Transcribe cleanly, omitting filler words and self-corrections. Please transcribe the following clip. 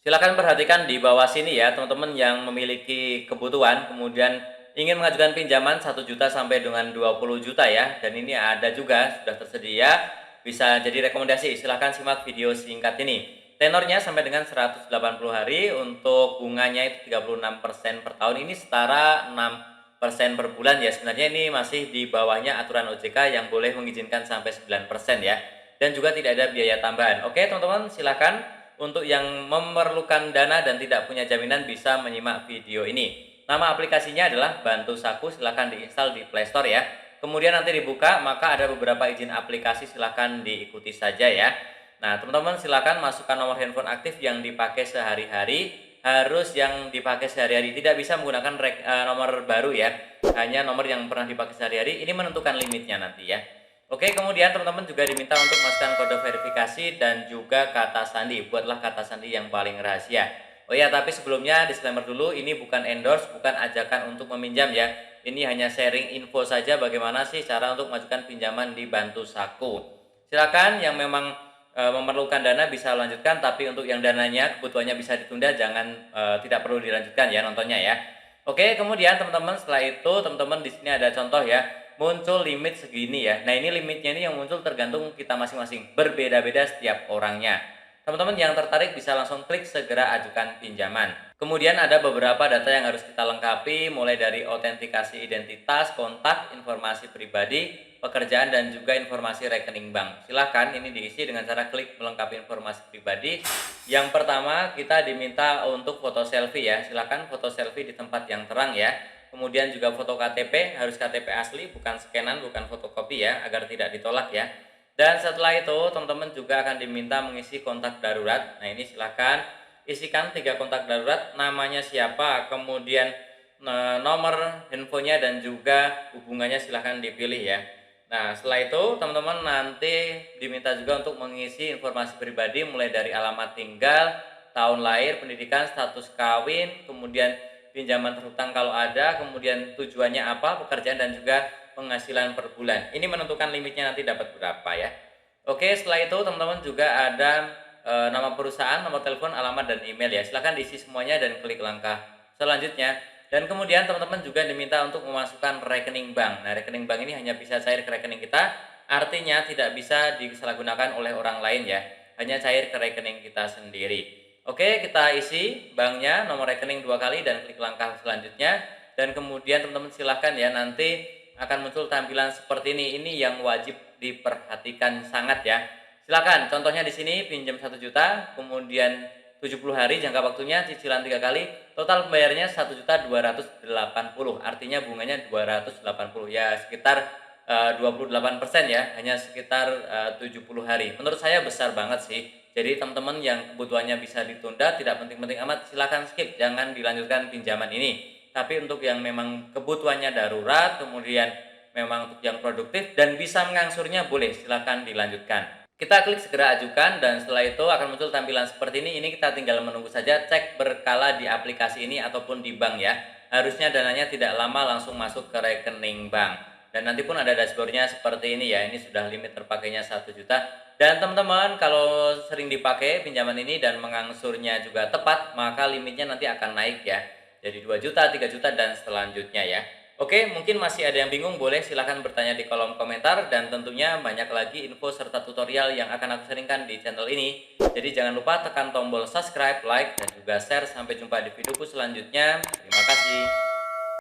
Silakan perhatikan di bawah sini ya, teman-teman yang memiliki kebutuhan, kemudian ingin mengajukan pinjaman 1 juta sampai dengan 20 juta ya, dan ini ada juga sudah tersedia, bisa jadi rekomendasi. Silakan simak video singkat ini. Tenornya sampai dengan 180 hari, untuk bunganya itu 36% per tahun, ini setara 6% per bulan ya. Sebenarnya ini masih di bawahnya aturan OJK yang boleh mengizinkan sampai 9% ya, dan juga tidak ada biaya tambahan. Oke teman-teman, silakan untuk yang memerlukan dana dan tidak punya jaminan bisa menyimak video ini. Nama aplikasinya adalah Bantu Saku, silahkan diinstal di Play Store ya. Kemudian nanti dibuka, maka ada beberapa izin aplikasi, silahkan diikuti saja ya. Nah teman-teman silahkan masukkan nomor handphone aktif yang dipakai sehari-hari, harus yang dipakai sehari-hari, tidak bisa menggunakan nomor baru ya, hanya nomor yang pernah dipakai sehari-hari, ini menentukan limitnya nanti ya. Oke, kemudian teman-teman juga diminta untuk masukkan kode verifikasi dan juga kata sandi. Buatlah kata sandi yang paling rahasia. Oh ya, tapi sebelumnya disclaimer dulu, ini bukan endorse, bukan ajakan untuk meminjam ya. Ini hanya sharing info saja bagaimana sih cara untuk mengajukan pinjaman di Bantu Saku. Silakan yang memang memerlukan dana bisa lanjutkan, tapi untuk yang dananya kebutuhannya bisa ditunda, jangan tidak perlu dilanjutkan ya nontonnya ya. Oke, kemudian teman-teman setelah itu teman-teman di sini ada contoh ya, muncul limit segini ya. Nah, ini limitnya ini yang muncul tergantung kita masing-masing, berbeda-beda setiap orangnya. Teman-teman yang tertarik bisa langsung klik segera ajukan pinjaman. Kemudian ada beberapa data yang harus kita lengkapi, mulai dari autentikasi identitas, kontak, informasi pribadi, pekerjaan, dan juga informasi rekening bank. Silahkan ini diisi dengan cara klik melengkapi informasi pribadi. Yang pertama kita diminta untuk foto selfie ya. Silahkan foto selfie di tempat yang terang ya. Kemudian juga foto KTP, harus KTP asli, bukan scanan, bukan fotokopi ya, agar tidak ditolak ya. Dan setelah itu teman-teman juga akan diminta mengisi kontak darurat. Nah ini silahkan isikan 3 kontak darurat, namanya siapa, kemudian nomor handphonenya, dan juga hubungannya silahkan dipilih ya. Nah setelah itu teman-teman nanti diminta juga untuk mengisi informasi pribadi, mulai dari alamat tinggal, tahun lahir, pendidikan, status kawin, kemudian pinjaman terhutang kalau ada, kemudian tujuannya apa, pekerjaan, dan juga penghasilan per bulan. Ini menentukan limitnya nanti dapat berapa ya. Oke, setelah itu teman-teman juga ada nama perusahaan, nomor telepon, alamat, dan email ya. Silahkan diisi semuanya dan klik langkah selanjutnya. Dan kemudian teman-teman juga diminta untuk memasukkan rekening bank. Nah, rekening bank ini hanya bisa cair ke rekening kita, artinya tidak bisa disalahgunakan oleh orang lain ya. Hanya cair ke rekening kita sendiri. Oke, kita isi banknya, nomor rekening 2 kali, dan klik langkah selanjutnya. Dan kemudian teman-teman silahkan ya, nanti akan muncul tampilan seperti ini. Ini yang wajib diperhatikan sangat ya. Silakan, contohnya di sini pinjam 1 juta, kemudian 70 hari jangka waktunya, cicilan 3 kali, total pembayarannya 1.280, artinya bunganya 280 ya, sekitar 28% ya, hanya sekitar 70 hari. Menurut saya besar banget sih. Jadi teman-teman yang kebutuhannya bisa ditunda, tidak penting-penting amat, silakan skip, jangan dilanjutkan pinjaman ini. Tapi untuk yang memang kebutuhannya darurat, kemudian memang untuk yang produktif dan bisa mengangsurnya, boleh silakan dilanjutkan. Kita klik segera ajukan, dan setelah itu akan muncul tampilan seperti ini. Ini kita tinggal menunggu saja, cek berkala di aplikasi ini ataupun di bank ya. Harusnya dananya tidak lama langsung masuk ke rekening bank. Dan nanti pun ada dashboardnya seperti ini ya. Ini sudah limit terpakainya 1 juta. Dan teman-teman kalau sering dipakai pinjaman ini dan mengangsurnya juga tepat, maka limitnya nanti akan naik ya. Jadi 2 juta, 3 juta, dan selanjutnya ya. Oke, mungkin masih ada yang bingung, boleh silahkan bertanya di kolom komentar, dan tentunya banyak lagi info serta tutorial yang akan aku sharingkan di channel ini. Jadi jangan lupa tekan tombol subscribe, like, dan juga share. Sampai jumpa di videoku selanjutnya. Terima kasih.